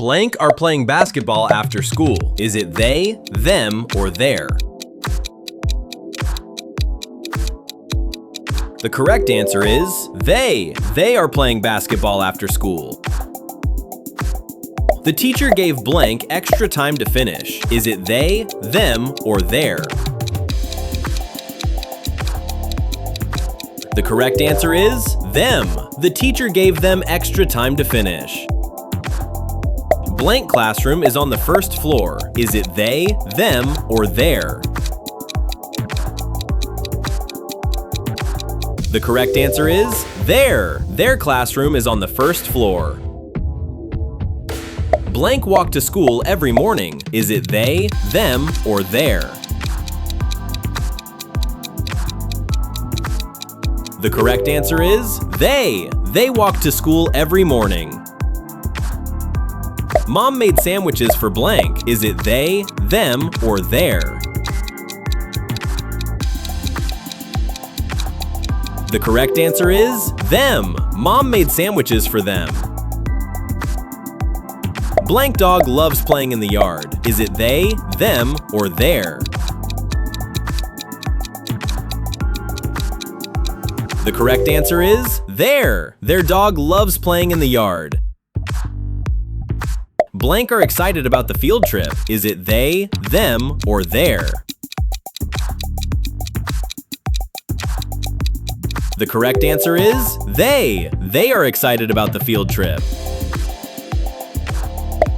Blank are playing basketball after school. Is it they, them, or their? The correct answer is they. They are playing basketball after school. The teacher gave blank extra time to finish. Is it they, them, or their? The correct answer is them. The teacher gave them extra time to finish. Blank classroom is on the first floor. Is it they, them, or their? The correct answer is their. Their classroom is on the first floor. Blank walk to school every morning. Is it they, them, or their? The correct answer is they. They walk to school every morning. Mom made sandwiches for blank. Is it they, them, or their? The correct answer is them. Mom made sandwiches for them. Blank dog loves playing in the yard. Is it they, them, or their? The correct answer is their. Their dog loves playing in the yard. Blank are excited about the field trip. Is it they, them, or their? The correct answer is they. They are excited about the field trip.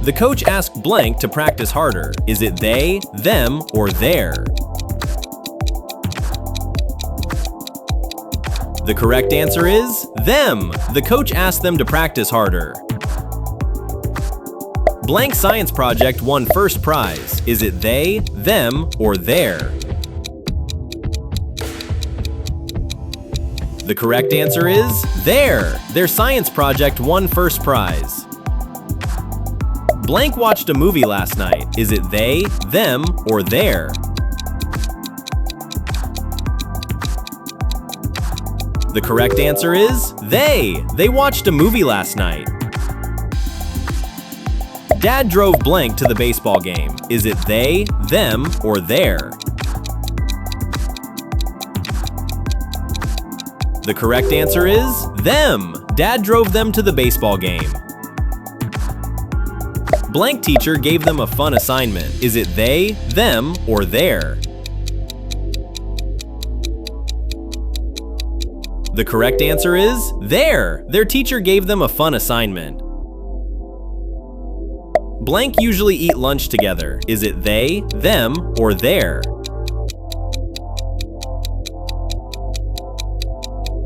The coach asked blank to practice harder. Is it they, them, or their? The correct answer is them. The coach asked them to practice harder. Blank science project won first prize. Is it they, them, or their? The correct answer is their. Their science project won first prize. Blank watched a movie last night. Is it they, them, or their? The correct answer is they. They watched a movie last night. Dad drove blank to the baseball game. Is it they, them, or their? The correct answer is them. Dad drove them to the baseball game. Blank teacher gave them a fun assignment. Is it they, them, or their? The correct answer is their. Their teacher gave them a fun assignment. Blank usually eat lunch together. Is it they, them, or their?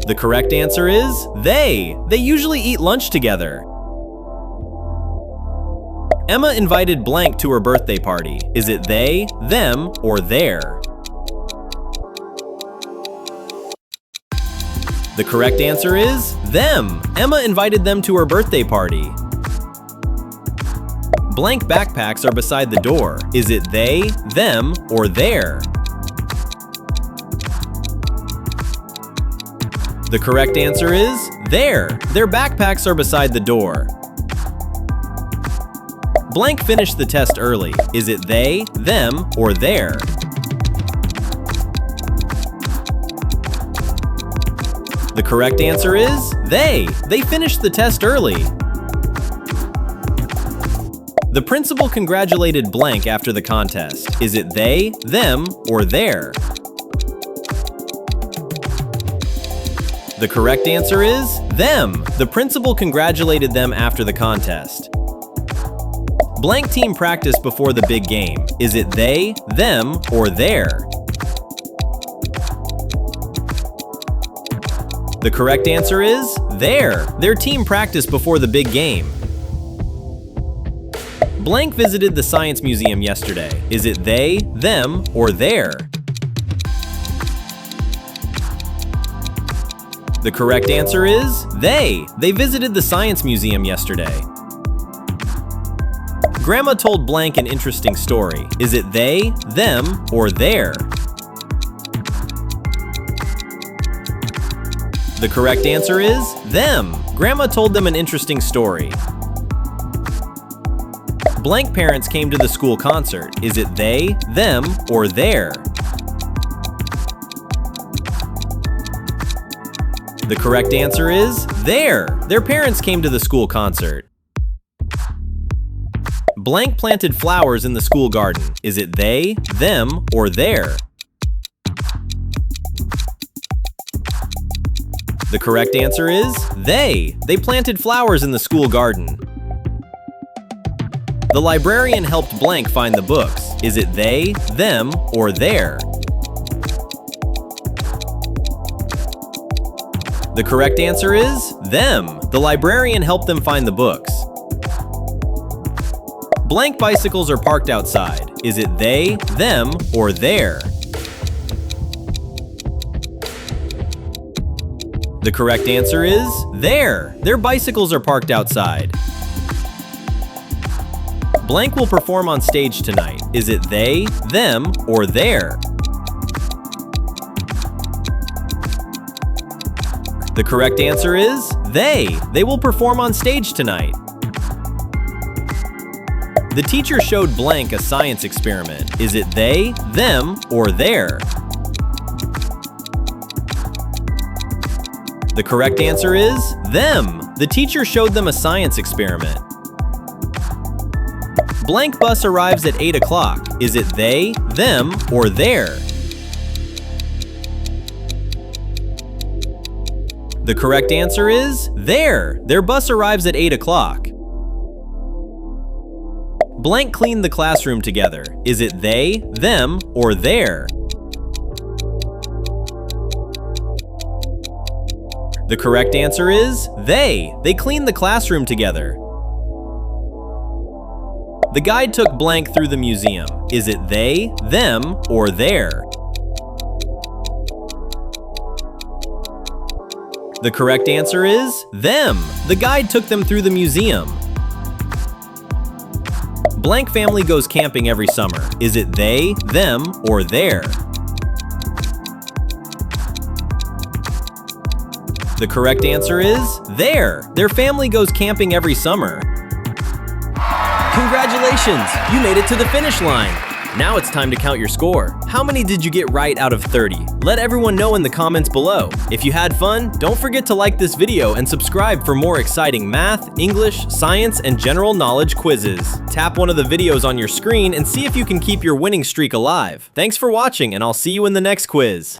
The correct answer is they. They usually eat lunch together. Emma invited blank to her birthday party. Is it they, them, or their? The correct answer is them. Emma invited them to her birthday party. Blank backpacks are beside the door. Is it they, them, or their? The correct answer is their. Their backpacks are beside the door. Blank finished the test early. Is it they, them, or their? The correct answer is they. They finished the test early. The principal congratulated blank after the contest. Is it they, them, or their? The correct answer is them. The principal congratulated them after the contest. Blank team practiced before the big game. Is it they, them, or their? The correct answer is their. Their team practiced before the big game. Blank visited the science museum yesterday. Is it they, them, or their? The correct answer is they. They visited the science museum yesterday. Grandma told blank an interesting story. Is it they, them, or their? The correct answer is them. Grandma told them an interesting story. Blank parents came to the school concert. Is it they, them, or their? The correct answer is their. Their parents came to the school concert. Blank planted flowers in the school garden. Is it they, them, or their? The correct answer is they. They planted flowers in the school garden. The librarian helped Blank find the books. Is it they, them, or their? The correct answer is them. The librarian helped them find the books. Blank bicycles are parked outside. Is it they, them, or their? The correct answer is their. Their bicycles are parked outside. Blank will perform on stage tonight. Is it they, them, or their? The correct answer is they. They will perform on stage tonight. The teacher showed Blank a science experiment. Is it they, them, or their? The correct answer is them. The teacher showed them a science experiment. Blank bus arrives at 8 o'clock. Is it they, them, or their? The correct answer is their. Their bus arrives at 8 o'clock. Blank cleaned the classroom together. Is it they, them, or their? The correct answer is they. They cleaned the classroom together. The guide took Blank through the museum. Is it they, them, or their? The correct answer is them. The guide took them through the museum. Blank family goes camping every summer. Is it they, them, or their? The correct answer is their. Their family goes camping every summer. Congratulations! You made it to the finish line! Now it's time to count your score. How many did you get right out of 30? Let everyone know in the comments below. If you had fun, don't forget to like this video and subscribe for more exciting math, English, science, and general knowledge quizzes. Tap one of the videos on your screen and see if you can keep your winning streak alive. Thanks for watching, and I'll see you in the next quiz.